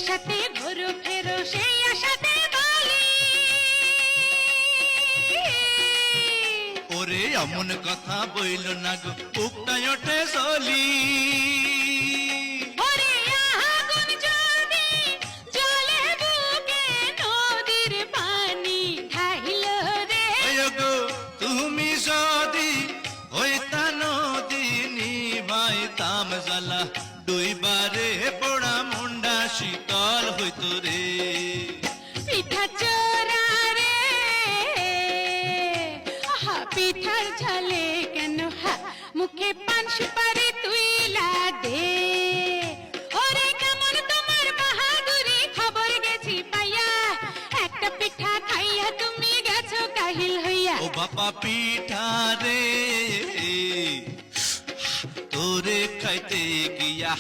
আশাতে ঘুরো ফেরো সেই আশাতে বলি ওরে এমন কথা বইল না গো বুকটায় ওঠে চলি ওরে আগুন যদি জ্বলে বুকে নদীর পানি ঢাইল রে ওই গো তুমি যদি হইতা নদী নিভাইতাম জ্বালা দুইবারে পোড়া মুন্ডা শীতল হইতো রে পিঠা চোরা রে আহা পিঠার ঝালে কেন হা মুখে পান সুপারি তুইলা দে ওরে কেমন তোমার বাহাদুরি খবর গেছি পাইয়া একটা পিঠা খাইয়া তুমি গেছো কাহিল হইয়া ও বাবা পিঠা রে তোরে খাইতে গিয়া